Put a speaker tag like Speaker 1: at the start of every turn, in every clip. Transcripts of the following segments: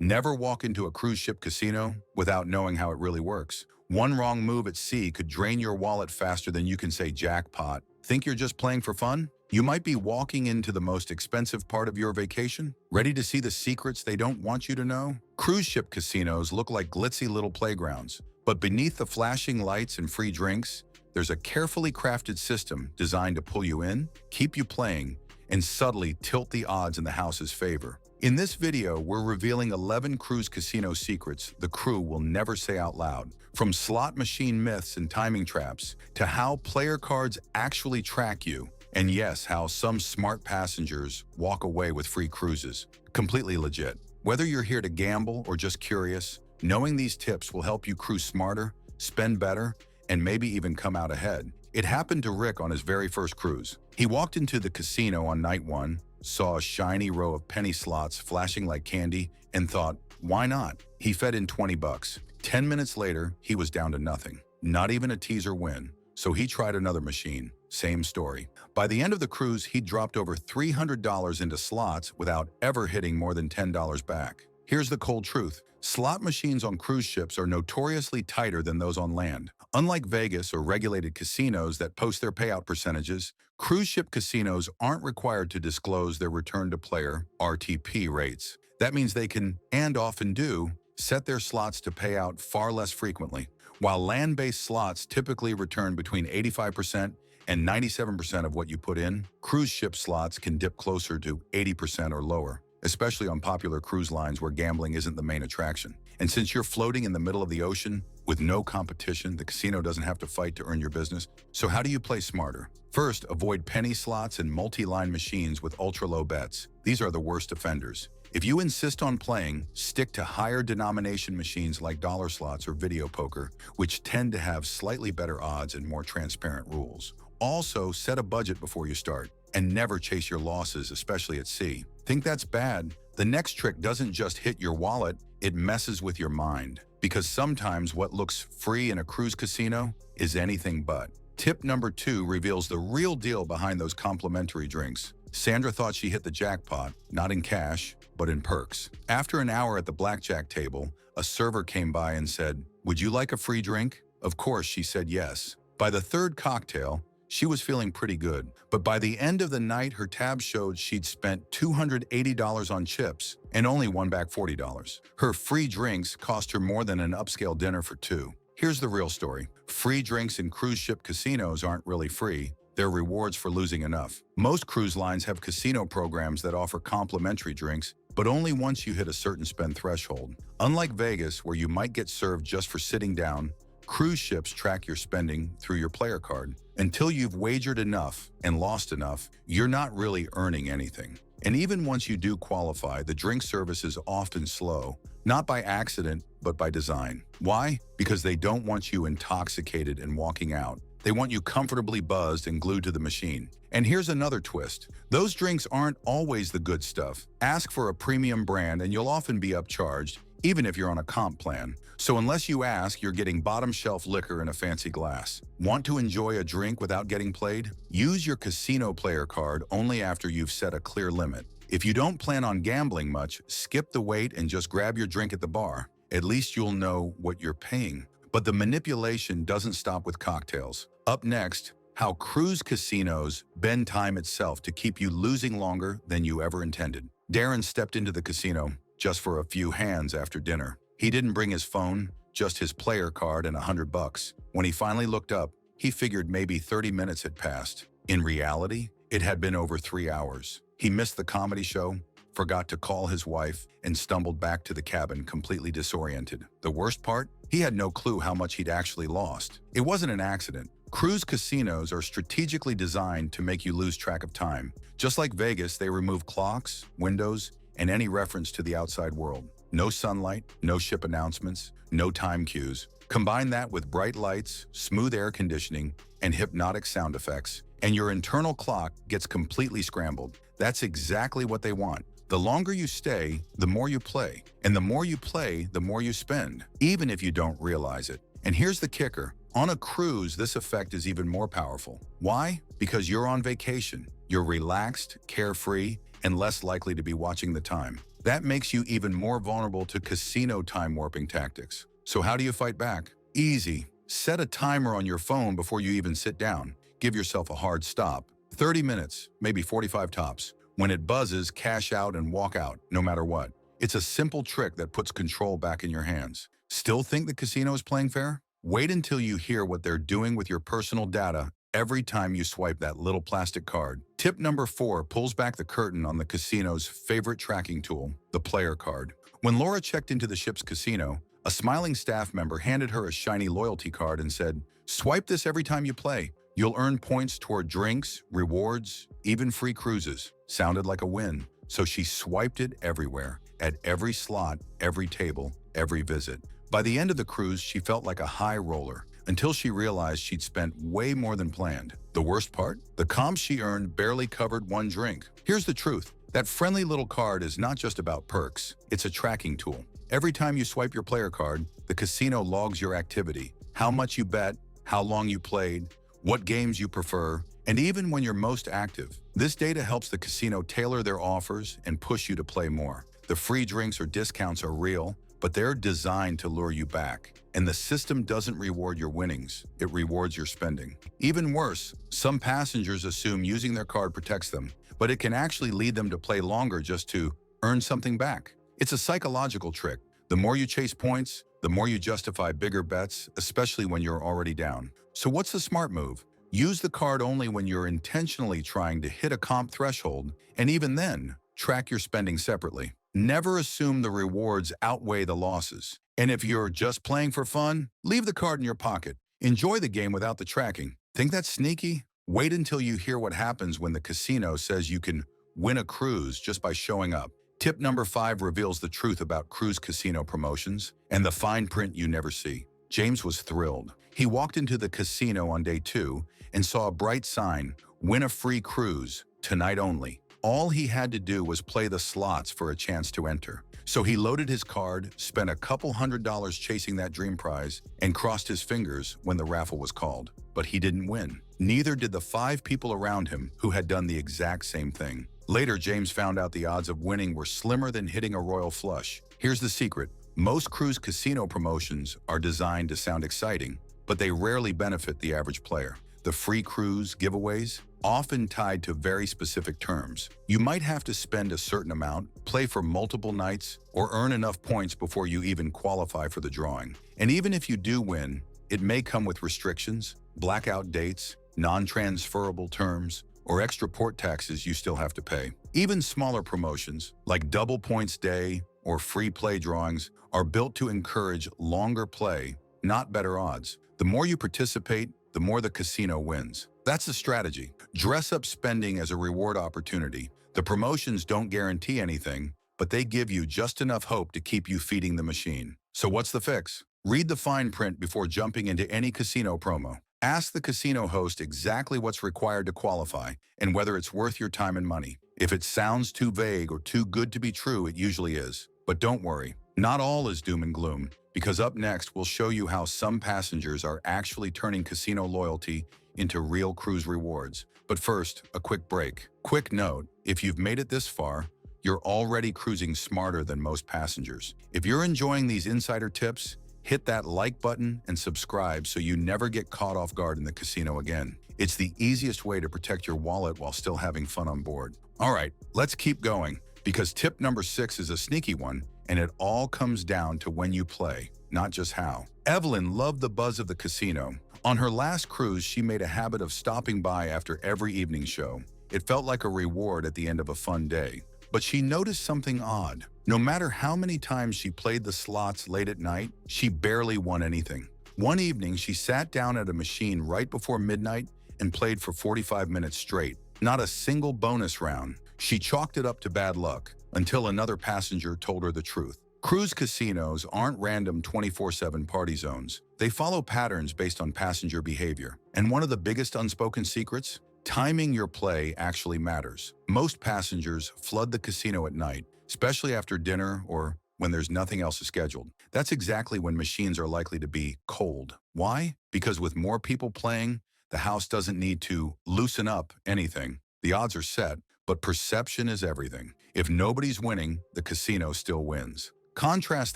Speaker 1: Never walk into a cruise ship casino without knowing how it really works. One wrong move at sea could drain your wallet faster than you can say jackpot. Think you're just playing for fun? You might be walking into the most expensive part of your vacation. Ready to see the secrets they don't want you to know? Cruise ship casinos look like glitzy little playgrounds, but beneath the flashing lights and free drinks, there's a carefully crafted system designed to pull you in, keep you playing, and subtly tilt the odds in the house's favor. In this video, we're revealing 11 cruise casino secrets the crew will never say out loud. From slot machine myths and timing traps, to how player cards actually track you, and yes, how some smart passengers walk away with free cruises. Completely legit. Whether you're here to gamble or just curious, knowing these tips will help you cruise smarter, spend better, and maybe even come out ahead. It happened to Rick on his very first cruise. He walked into the casino on night one, saw a shiny row of penny slots flashing like candy, and thought, why not? He fed in 20 bucks. 10 minutes later, he was down to nothing. Not even a teaser win. So he tried another machine. Same story. By the end of the cruise, he dropped over $300 into slots without ever hitting more than $10 back. Here's the cold truth. Slot machines on cruise ships are notoriously tighter than those on land. Unlike Vegas or regulated casinos that post their payout percentages, cruise ship casinos aren't required to disclose their return-to-player (RTP) rates. That means they can, and often do, set their slots to pay out far less frequently. While land-based slots typically return between 85% and 97% of what you put in, cruise ship slots can dip closer to 80% or lower, especially on popular cruise lines where gambling isn't the main attraction. And since you're floating in the middle of the ocean with no competition, the casino doesn't have to fight to earn your business. So how do you play smarter? First, avoid penny slots and multi-line machines with ultra-low bets. These are the worst offenders. If you insist on playing, stick to higher denomination machines like dollar slots or video poker, which tend to have slightly better odds and more transparent rules. Also, set a budget before you start, and never chase your losses, especially at sea. Think that's bad? The next trick doesn't just hit your wallet, it messes with your mind. Because sometimes what looks free in a cruise casino is anything but. Tip number 2 reveals the real deal behind those complimentary drinks. Sandra thought she hit the jackpot, not in cash, but in perks. After an hour at the blackjack table, a server came by and said, "Would you like a free drink?" Of course, she said yes. By the third cocktail, she was feeling pretty good, but by the end of the night, her tab showed she'd spent $280 on chips and only won back $40. Her free drinks cost her more than an upscale dinner for two. Here's the real story. Free drinks in cruise ship casinos aren't really free. They're rewards for losing enough. Most cruise lines have casino programs that offer complimentary drinks, but only once you hit a certain spend threshold. Unlike Vegas, where you might get served just for sitting down, cruise ships track your spending through your player card. Until you've wagered enough and lost enough, you're not really earning anything. And even once you do qualify, the drink service is often slow, not by accident, but by design. Why? Because they don't want you intoxicated and walking out. They want you comfortably buzzed and glued to the machine. And here's another twist. Those drinks aren't always the good stuff. Ask for a premium brand and you'll often be upcharged, even if you're on a comp plan. So unless you ask, you're getting bottom-shelf liquor in a fancy glass. Want to enjoy a drink without getting played? Use your casino player card only after you've set a clear limit. If you don't plan on gambling much, skip the wait and just grab your drink at the bar. At least you'll know what you're paying. But the manipulation doesn't stop with cocktails. Up next, how cruise casinos bend time itself to keep you losing longer than you ever intended. Darren stepped into the casino just for a few hands after dinner. He didn't bring his phone, just his player card and $100. When he finally looked up, he figured maybe 30 minutes had passed. In reality, it had been over 3 hours. He missed the comedy show, forgot to call his wife, and stumbled back to the cabin completely disoriented. The worst part? He had no clue how much he'd actually lost. It wasn't an accident. Cruise casinos are strategically designed to make you lose track of time. Just like Vegas, they remove clocks, windows, and any reference to the outside world. No sunlight, no ship announcements, no time cues. Combine that with bright lights, smooth air conditioning, and hypnotic sound effects, and your internal clock gets completely scrambled. That's exactly what they want. The longer you stay, the more you play. And the more you play, the more you spend, even if you don't realize it. And here's the kicker. On a cruise, this effect is even more powerful. Why? Because you're on vacation. You're relaxed, carefree, and less likely to be watching the time. That makes you even more vulnerable to casino time warping tactics. So how do you fight back? Easy. Set a timer on your phone before you even sit down. Give yourself a hard stop. 30 minutes, maybe 45 tops. When it buzzes, cash out and walk out, no matter what. It's a simple trick that puts control back in your hands. Still think the casino is playing fair? Wait until you hear what they're doing with your personal data every time you swipe that little plastic card. Tip number 4 pulls back the curtain on the casino's favorite tracking tool, the player card. When Laura checked into the ship's casino, a smiling staff member handed her a shiny loyalty card and said, "Swipe this every time you play. You'll earn points toward drinks, rewards, even free cruises." Sounded like a win, so she swiped it everywhere, at every slot, every table, every visit. By the end of the cruise, she felt like a high roller, until she realized she'd spent way more than planned. The worst part? The comps she earned barely covered one drink. Here's the truth. That friendly little card is not just about perks, it's a tracking tool. Every time you swipe your player card, the casino logs your activity, how much you bet, how long you played, what games you prefer, and even when you're most active. This data helps the casino tailor their offers and push you to play more. The free drinks or discounts are real, but they're designed to lure you back. And the system doesn't reward your winnings, it rewards your spending. Even worse, some passengers assume using their card protects them, but it can actually lead them to play longer just to earn something back. It's a psychological trick. The more you chase points, the more you justify bigger bets, especially when you're already down. So what's the smart move? Use the card only when you're intentionally trying to hit a comp threshold, and even then, track your spending separately. Never assume the rewards outweigh the losses. And if you're just playing for fun, leave the card in your pocket. Enjoy the game without the tracking. Think that's sneaky? Wait until you hear what happens when the casino says you can win a cruise just by showing up. Tip number 5 reveals the truth about cruise casino promotions and the fine print you never see. James was thrilled. He walked into the casino on day 2 and saw a bright sign, "Win a free cruise, tonight only." All he had to do was play the slots for a chance to enter. So he loaded his card, spent a couple $100 chasing that dream prize, and crossed his fingers when the raffle was called. But he didn't win. Neither did the 5 people around him who had done the exact same thing. Later, James found out the odds of winning were slimmer than hitting a royal flush. Here's the secret. Most cruise casino promotions are designed to sound exciting, but they rarely benefit the average player. The free cruise giveaways, often tied to very specific terms. You might have to spend a certain amount, play for multiple nights, or earn enough points before you even qualify for the drawing. And even if you do win, it may come with restrictions, blackout dates, non-transferable terms, or extra port taxes you still have to pay. Even smaller promotions, like double points day or free play drawings, are built to encourage longer play, not better odds. The more you participate, the more the casino wins. That's the strategy. Dress up spending as a reward opportunity. The promotions don't guarantee anything, but they give you just enough hope to keep you feeding the machine. So what's the fix? Read the fine print before jumping into any casino promo. Ask the casino host exactly what's required to qualify and whether it's worth your time and money. If it sounds too vague or too good to be true, it usually is. But don't worry, not all is doom and gloom, because up next we'll show you how some passengers are actually turning casino loyalty into real cruise rewards. But first, a quick break. Quick note, if you've made it this far, you're already cruising smarter than most passengers. If you're enjoying these insider tips, hit that like button and subscribe so you never get caught off guard in the casino again. It's the easiest way to protect your wallet while still having fun on board. All right, let's keep going, because tip number 6 is a sneaky one, and it all comes down to when you play, not just how. Evelyn loved the buzz of the casino. On her last cruise, she made a habit of stopping by after every evening show. It felt like a reward at the end of a fun day. But she noticed something odd. No matter how many times she played the slots late at night, she barely won anything. One evening, she sat down at a machine right before midnight and played for 45 minutes straight. Not a single bonus round. She chalked it up to bad luck until another passenger told her the truth. Cruise casinos aren't random 24/7 party zones. They follow patterns based on passenger behavior. And one of the biggest unspoken secrets? Timing your play actually matters. Most passengers flood the casino at night, especially after dinner or when there's nothing else scheduled. That's exactly when machines are likely to be cold. Why? Because with more people playing, the house doesn't need to loosen up anything. The odds are set. But perception is everything. If nobody's winning, the casino still wins. Contrast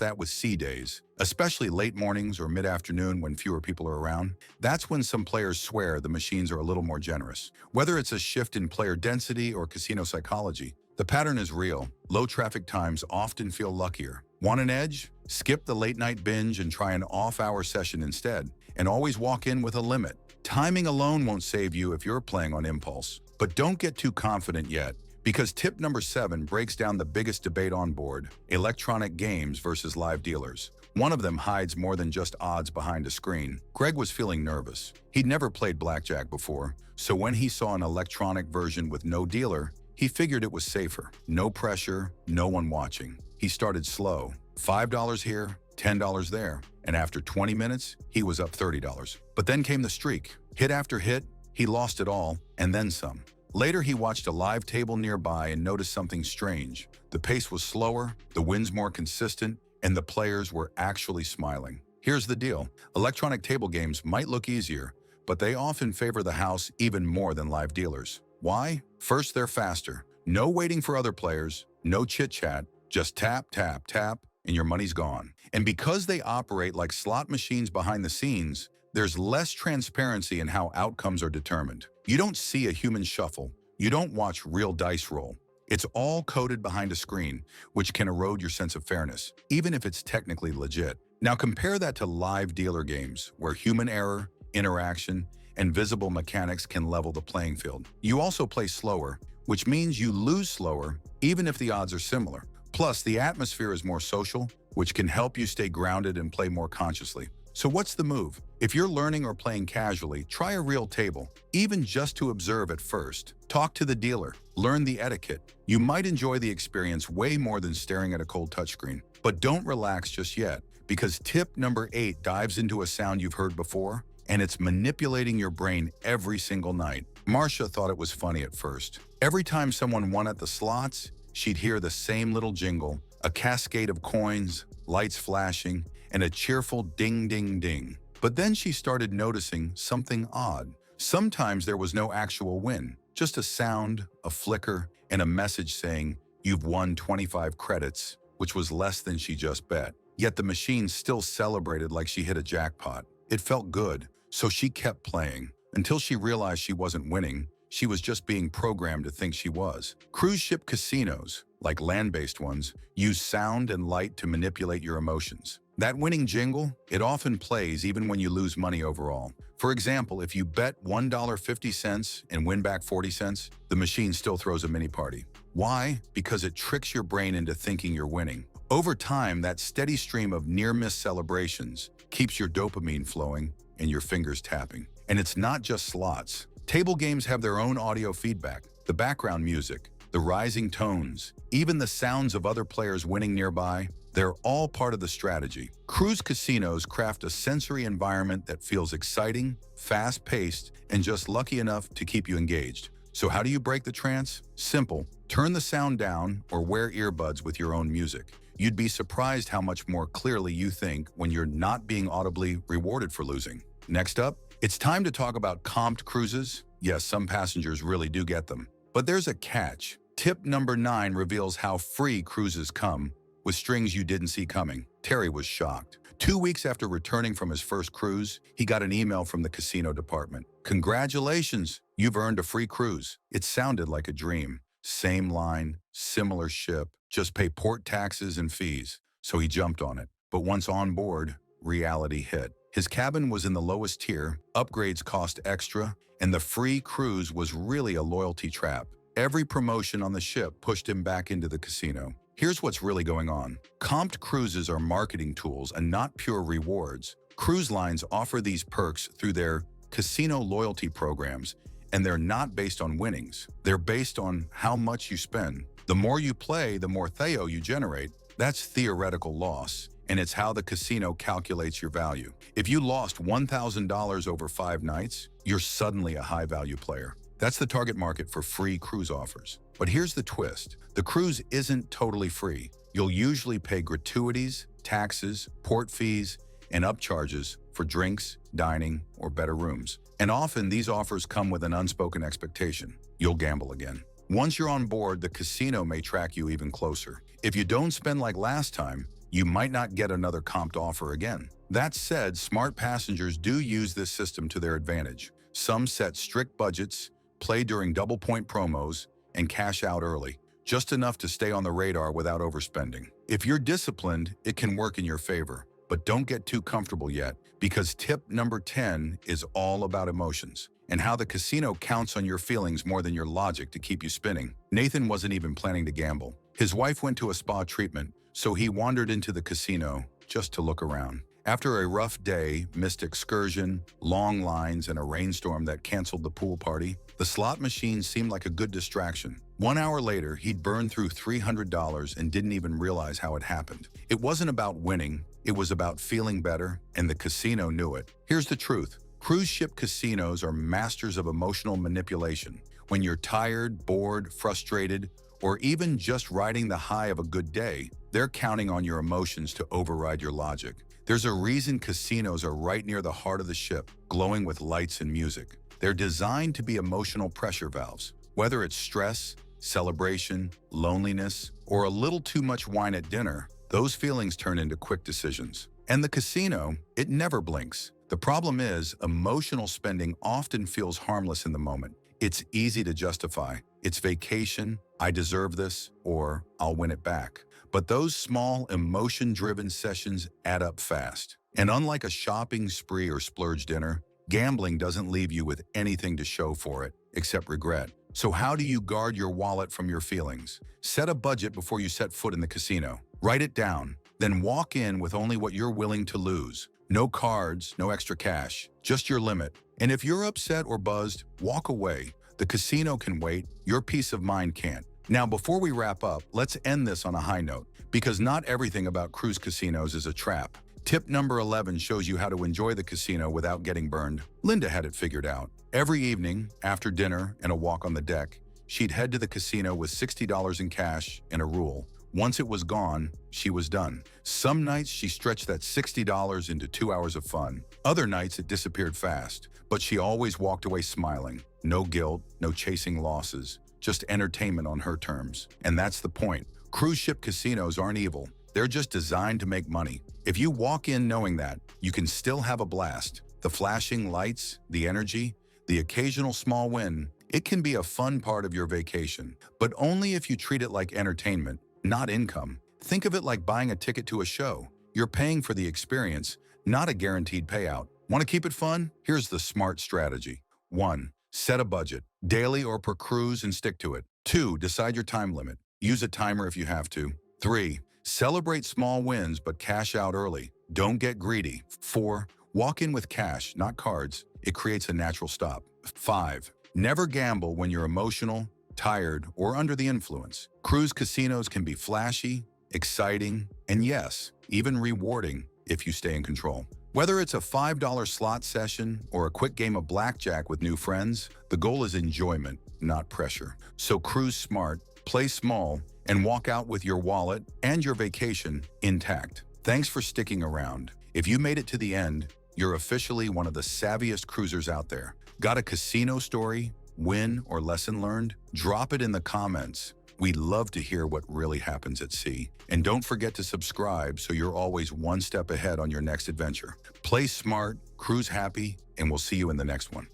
Speaker 1: that with C days, especially late mornings or mid-afternoon when fewer people are around. That's when some players swear the machines are a little more generous. Whether it's a shift in player density or casino psychology, the pattern is real. Low traffic times often feel luckier. Want an edge? Skip the late-night binge and try an off-hour session instead. And always walk in with a limit. Timing alone won't save you if you're playing on impulse. But don't get too confident yet, because tip number 7 breaks down the biggest debate on board: electronic games versus live dealers. One of them hides more than just odds behind a screen. Greg was feeling nervous. He'd never played blackjack before, so when he saw an electronic version with no dealer, he figured it was safer. No pressure, no one watching. He started slow. $5 here, $10 there. And after 20 minutes, he was up $30. But then came the streak. Hit after hit, he lost it all, and then some. Later, he watched a live table nearby and noticed something strange. The pace was slower, the wins more consistent, and the players were actually smiling. Here's the deal. Electronic table games might look easier, but they often favor the house even more than live dealers. Why? First, they're faster. No waiting for other players, no chit-chat, just tap, tap, tap, and your money's gone. And because they operate like slot machines behind the scenes, there's less transparency in how outcomes are determined. You don't see a human shuffle. You don't watch real dice roll. It's all coded behind a screen, which can erode your sense of fairness, even if it's technically legit. Now compare that to live dealer games, where human error, interaction, and visible mechanics can level the playing field. You also play slower, which means you lose slower, even if the odds are similar. Plus, the atmosphere is more social, which can help you stay grounded and play more consciously. So what's the move? If you're learning or playing casually, try a real table, even just to observe at first. Talk to the dealer, learn the etiquette. You might enjoy the experience way more than staring at a cold touchscreen. But don't relax just yet, because tip number 8 dives into a sound you've heard before, and it's manipulating your brain every single night. Marcia thought it was funny at first. Every time someone won at the slots, she'd hear the same little jingle, a cascade of coins, lights flashing, and a cheerful ding, ding, ding. But then she started noticing something odd. Sometimes there was no actual win, just a sound, a flicker, and a message saying, "You've won 25 credits," which was less than she just bet. Yet the machine still celebrated like she hit a jackpot. It felt good, so she kept playing, until she realized she wasn't winning. She was just being programmed to think she was. Cruise ship casinos, like land-based ones, use sound and light to manipulate your emotions. That winning jingle, it often plays even when you lose money overall. For example, if you bet $1.50 and win back 40 cents, the machine still throws a mini party. Why? Because it tricks your brain into thinking you're winning. Over time, that steady stream of near-miss celebrations keeps your dopamine flowing and your fingers tapping. And it's not just slots. Table games have their own audio feedback, the background music, the rising tones, even the sounds of other players winning nearby. They're all part of the strategy. Cruise casinos craft a sensory environment that feels exciting, fast-paced, and just lucky enough to keep you engaged. So how do you break the trance? Simple. Turn the sound down or wear earbuds with your own music. You'd be surprised how much more clearly you think when you're not being audibly rewarded for losing. Next up, it's time to talk about comped cruises. Yes, some passengers really do get them. But there's a catch. Tip number 9 reveals how free cruises come, with strings you didn't see coming. Terry was shocked. 2 weeks after returning from his first cruise, he got an email from the casino department. "Congratulations, you've earned a free cruise." It sounded like a dream. Same line, similar ship, just pay port taxes and fees. So he jumped on it. But once on board, reality hit. His cabin was in the lowest tier, upgrades cost extra, and the free cruise was really a loyalty trap. Every promotion on the ship pushed him back into the casino. Here's what's really going on. Comped cruises are marketing tools and not pure rewards. Cruise lines offer these perks through their casino loyalty programs, and they're not based on winnings. They're based on how much you spend. The more you play, the more theo you generate. That's theoretical loss, and it's how the casino calculates your value. If you lost $1,000 over 5 nights, you're suddenly a high-value player. That's the target market for free cruise offers. But here's the twist. The cruise isn't totally free. You'll usually pay gratuities, taxes, port fees, and upcharges for drinks, dining, or better rooms. And often these offers come with an unspoken expectation. You'll gamble again. Once you're on board, the casino may track you even closer. If you don't spend like last time, you might not get another comped offer again. That said, smart passengers do use this system to their advantage. Some set strict budgets, play during double point promos, and cash out early, just enough to stay on the radar without overspending. If you're disciplined, it can work in your favor. But don't get too comfortable yet, because tip number 10 is all about emotions and how the casino counts on your feelings more than your logic to keep you spinning. Nathan wasn't even planning to gamble. His wife went to a spa treatment, so he wandered into the casino just to look around. After a rough day, missed excursion, long lines, and a rainstorm that canceled the pool party, the slot machine seemed like a good distraction. 1 hour later, he'd burned through $300 and didn't even realize how it happened. It wasn't about winning, it was about feeling better, and the casino knew it. Here's the truth. Cruise ship casinos are masters of emotional manipulation. When you're tired, bored, frustrated, or even just riding the high of a good day, they're counting on your emotions to override your logic. There's a reason casinos are right near the heart of the ship, glowing with lights and music. They're designed to be emotional pressure valves. Whether it's stress, celebration, loneliness, or a little too much wine at dinner, those feelings turn into quick decisions. And the casino, it never blinks. The problem is, emotional spending often feels harmless in the moment. It's easy to justify. It's vacation, I deserve this, or I'll win it back. But those small, emotion-driven sessions add up fast. And unlike a shopping spree or splurge dinner, gambling doesn't leave you with anything to show for it, except regret. So how do you guard your wallet from your feelings? Set a budget before you set foot in the casino. Write it down, then walk in with only what you're willing to lose. No cards, no extra cash, just your limit. And if you're upset or buzzed, walk away. The casino can wait, your peace of mind can't. Now, before we wrap up, let's end this on a high note, because not everything about cruise casinos is a trap. Tip number 11 shows you how to enjoy the casino without getting burned. Linda had it figured out. Every evening, after dinner and a walk on the deck, she'd head to the casino with $60 in cash and a rule. Once it was gone, she was done. Some nights she stretched that $60 into 2 hours of fun. Other nights it disappeared fast, but she always walked away smiling. No guilt, no chasing losses, just entertainment on her terms. And that's the point. Cruise ship casinos aren't evil. They're just designed to make money. If you walk in knowing that, you can still have a blast. The flashing lights, the energy, the occasional small win, it can be a fun part of your vacation, but only if you treat it like entertainment, not income. Think of it like buying a ticket to a show. You're paying for the experience, not a guaranteed payout. Want to keep it fun? Here's the smart strategy. 1. Set a budget, daily or per cruise, and stick to it. 2. Decide your time limit. Use a timer if you have to. 3. Celebrate small wins but cash out early. Don't get greedy. 4. Walk in with cash, not cards. It creates a natural stop. 5. Never gamble when you're emotional, tired, or under the influence. Cruise casinos can be flashy, exciting, and yes, even rewarding if you stay in control. Whether it's a $5 slot session or a quick game of blackjack with new friends, the goal is enjoyment, not pressure. So cruise smart, play small, and walk out with your wallet and your vacation intact. Thanks for sticking around. If you made it to the end, you're officially one of the savviest cruisers out there. Got a casino story, win, or lesson learned? Drop it in the comments. We'd love to hear what really happens at sea. And don't forget to subscribe so you're always one step ahead on your next adventure. Play smart, cruise happy, and we'll see you in the next one.